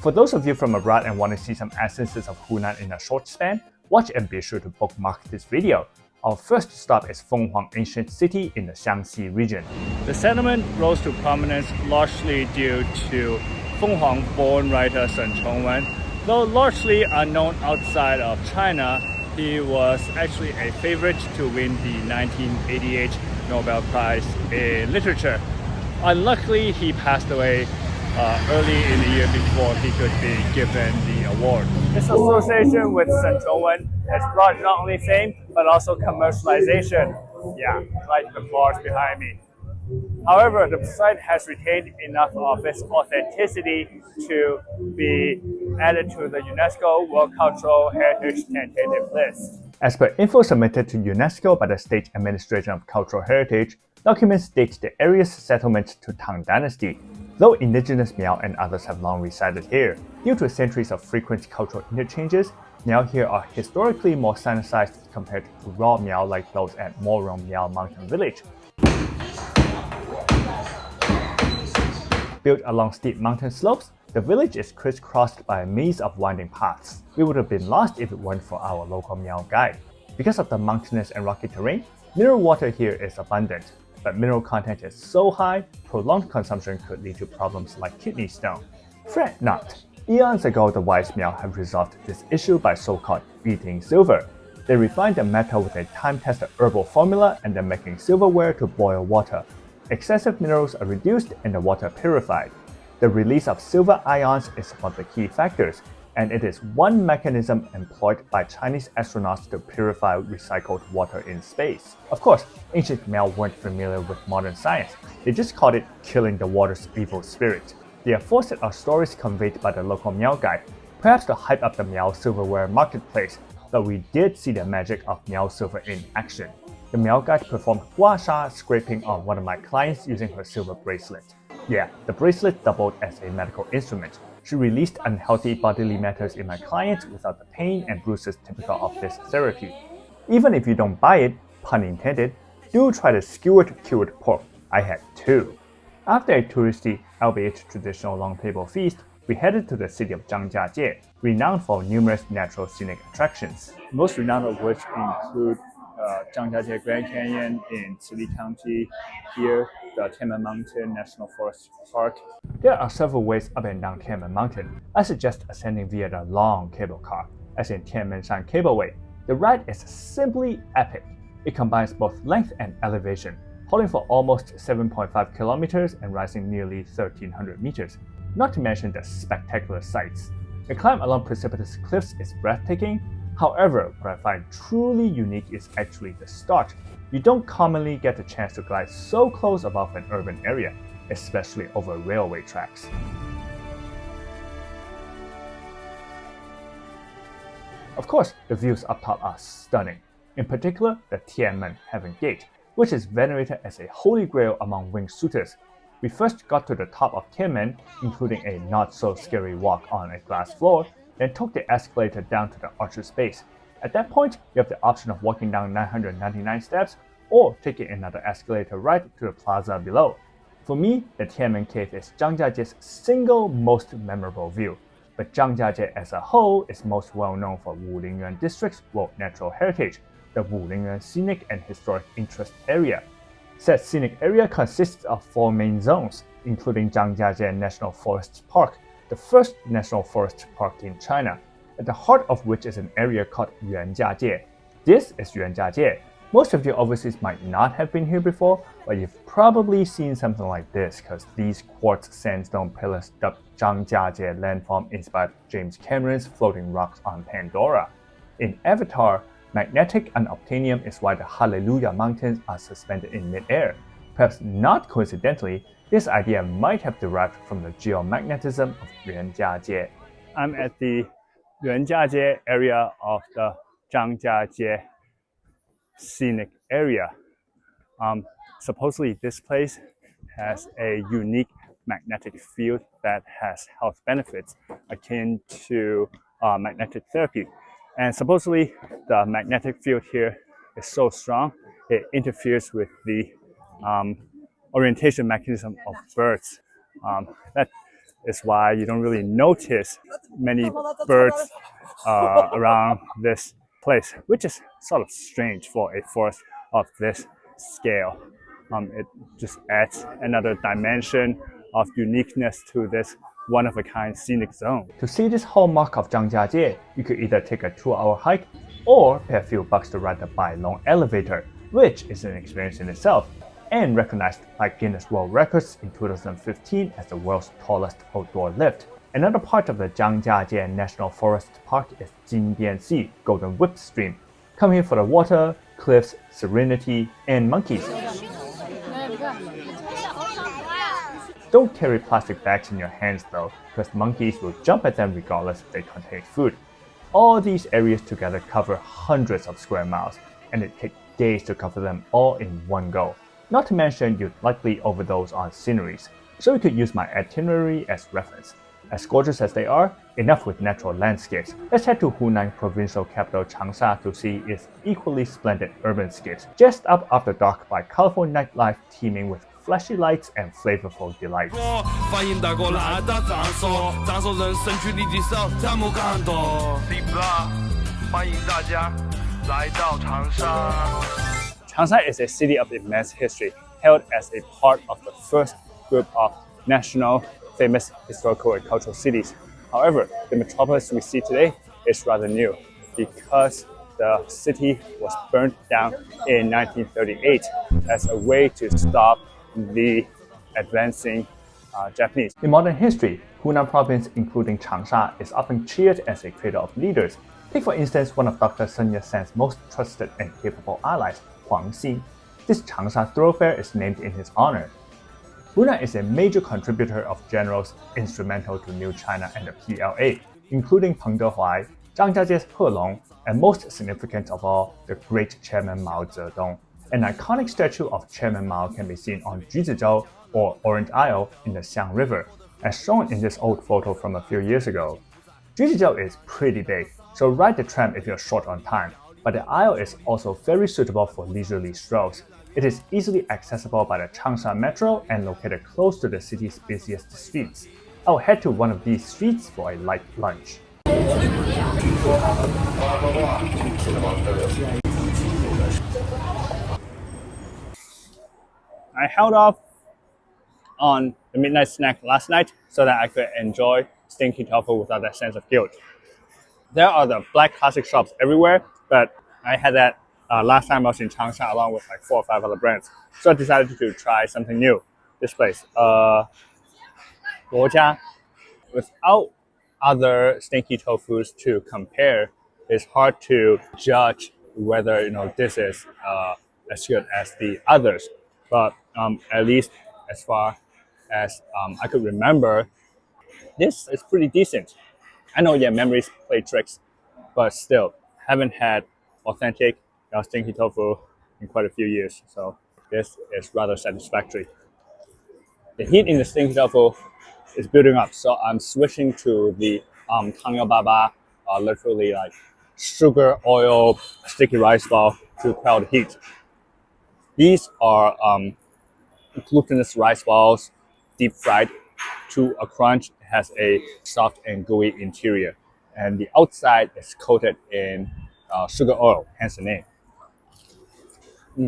For those of you from abroad and want to see some essences of Hunan in a short span, watch and be sure to bookmark this video. Our first stop is Fenghuang Ancient City in the Changsha region. The settlement rose to prominence largely due to Fenghuang-born writer Sun Chongwen. Though largely unknown outside of China, he was actually a favorite to win the 1988 Nobel Prize in Literature. Unluckily, he passed away early in the year before he could be given the award. This association with Sun Chongwen has brought not only fame, but also commercialization. Yeah, like the bars behind me. However, the site has retained enough of its authenticity to be added to the UNESCO World Cultural Heritage tentative list. As per info submitted to UNESCO by the State Administration of Cultural Heritage, documents date the area's settlement to Tang Dynasty, though indigenous Miao and others have long resided here. Due to centuries of frequent cultural interchanges, Miao here are historically more sinicized compared to raw Miao like those at Morong Miao Mountain Village. Built along steep mountain slopes, the village is crisscrossed by a maze of winding paths. We would have been lost if it weren't for our local Miao guide. Because of the mountainous and rocky terrain, mineral water here is abundant, but mineral content is so high, prolonged consumption could lead to problems like kidney stone. Fret not. Eons ago, the wise Miao have resolved this issue by so-called eating silver. They refined the metal with a time-tested herbal formula and then making silverware to boil water. Excessive minerals are reduced and the water purified. The release of silver ions is one of the key factors, and it is one mechanism employed by Chinese astronauts to purify recycled water in space. Of course, ancient Miao weren't familiar with modern science. They just called it killing the water's evil spirit. The aforesaid are stories conveyed by the local Miao guide, perhaps to hype up the Miao silverware marketplace, but we did see the magic of Miao silver in action. The Miao guide performed gua sha scraping on one of my clients using her silver bracelet. Yeah, the bracelet doubled as a medical instrument. She released unhealthy bodily matters in my client without the pain and bruises typical of this therapy. Even if you don't buy it, pun intended, do try the skewered cured pork. I had two. After a touristy, albeit traditional long table feast, we headed to the city of Zhangjiajie, renowned for numerous natural scenic attractions, most renowned of which include Zhangjiajie Grand Canyon in Cili County, here the Tianmen Mountain National Forest Park. There are several ways up and down Tianmen Mountain. I suggest ascending via the long cable car, as in Tianmenshan Cableway. The ride is simply epic. It combines both length and elevation, hauling for almost 7.5 kilometers and rising nearly 1,300 meters, not to mention the spectacular sights. The climb along precipitous cliffs is breathtaking. However, what I find truly unique is actually the start. You don't commonly get the chance to glide so close above an urban area, especially over railway tracks. Of course, the views up top are stunning. In particular, the Tianmen Heaven Gate, which is venerated as a holy grail among winged suitors. We first got to the top of Tianmen, including a not-so-scary walk on a glass floor, then took the escalator down to the archer's base. At that point, you have the option of walking down 999 steps or taking another escalator right to the plaza below. For me, the Tianmen Cave is Zhangjiajie's single most memorable view, but Zhangjiajie as a whole is most well known for Wulingyuan District's World Natural Heritage, the Wulingyuan Scenic and Historic Interest Area. Said scenic area consists of 4 main zones, including Zhangjiajie National Forest Park, the first national forest park in China, at the heart of which is an area called Yuanjiajie. This is Yuanjiajie. Most of you overseas might not have been here before, but you've probably seen something like this because these quartz sandstone pillars dubbed Zhangjiajie landform inspired James Cameron's Floating Rocks on Pandora. In Avatar, magnetic unobtainium is why the Hallelujah Mountains are suspended in mid-air. Perhaps not coincidentally, this idea might have derived from the geomagnetism of Yuanjiajie. I'm at the Yuanjiajie area of the Zhangjiajie scenic area. Supposedly this place has a unique magnetic field that has health benefits akin to magnetic therapy. And supposedly the magnetic field here is so strong, it interferes with the orientation mechanism of birds. That is why you don't really notice many birds around this place, which is sort of strange for a forest of this scale. It just adds another dimension of uniqueness to this one-of-a-kind scenic zone. To see this hallmark of Zhangjiajie, you could either take a 2-hour hike or pay a few bucks to ride the Bailong elevator, which is an experience in itself, and recognized by Guinness World Records in 2015 as the world's tallest outdoor lift. Another part of the Zhangjiajie National Forest Park is Jinbianxi, Golden Whip Stream. Come here for the water, cliffs, serenity, and monkeys. Don't carry plastic bags in your hands though, because monkeys will jump at them regardless if they contain food. All these areas together cover hundreds of square miles, and it takes days to cover them all in one go. Not to mention you'd likely overdose on sceneries, so you could use my itinerary as reference. As gorgeous as they are, enough with natural landscapes. Let's head to Hunan provincial capital Changsha to see its equally splendid urban scapes, just up after dark by colorful nightlife teeming with flashy lights and flavorful delights. Changsha is a city of immense history, held as a part of the first group of national famous historical and cultural cities. However, the metropolis we see today is rather new because the city was burnt down in 1938 as a way to stop the advancing Japanese. In modern history, Hunan province, including Changsha, is often cheered as a cradle of leaders. Take for instance one of Dr. Sun Yat-sen's most trusted and capable allies, Huang Xin. This Changsha thoroughfare is named in his honor. Hunan is a major contributor of generals instrumental to New China and the PLA, including Peng Dehuai, Zhangjiajie's He Long, and most significant of all, the great Chairman Mao Zedong. An iconic statue of Chairman Mao can be seen on Juzhizhou, or Orange Isle, in the Xiang River, as shown in this old photo from a few years ago. Juzhizhou is pretty big, so ride the tram if you're short on time, but the isle is also very suitable for leisurely strolls. It is easily accessible by the Changsha Metro and located close to the city's busiest streets. I'll head to one of these streets for a light lunch. I held off on the midnight snack last night so that I could enjoy stinky tofu without that sense of guilt. There are the black classic shops everywhere, but I had that last time I was in Changsha along with like 4 or 5 other brands. So I decided to try something new. This place, Guojia. Without other stinky tofus to compare, it's hard to judge whether this is as good as the others. But at least as far as I could remember, this is pretty decent. I know, yeah, memories play tricks, but still, haven't had authentic stinky tofu in quite a few years, so this is rather satisfactory. The heat in the stinky tofu is building up, so I'm switching to the Tang Baba, literally like sugar, oil, sticky rice ball to quell the heat. These are glutinous rice balls, deep fried to a crunch. It has a soft and gooey interior, and the outside is coated in sugar oil, hence the name. I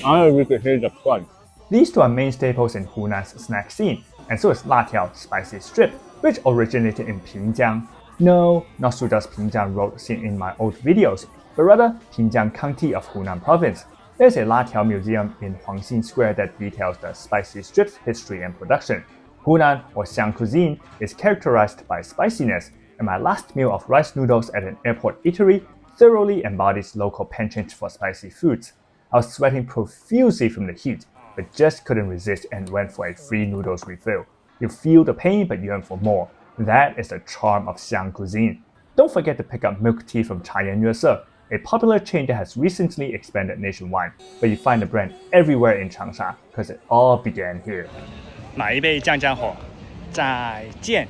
don't know if you can hear the crunch. These two are main staples in Hunan's snack scene, and so is Latiao spicy strip, which originated in Pinjiang. No, not Suda's Pinjiang Road seen in my old videos, but rather Pinjiang County of Hunan province. There's a Latiao museum in Huangxin Square that details the spicy strip's history and production. Hunan, or Xiang cuisine, is characterized by spiciness, and my last meal of rice noodles at an airport eatery thoroughly embodies local penchant for spicy foods. I was sweating profusely from the heat, but just couldn't resist and went for a free noodles refill. You feel the pain, but yearn for more. That is the charm of Xiang cuisine. Don't forget to pick up milk tea from Chayan Yuese, a popular chain that has recently expanded nationwide, but you find the brand everywhere in Changsha because it all began here. 买一杯酱酱火，再见。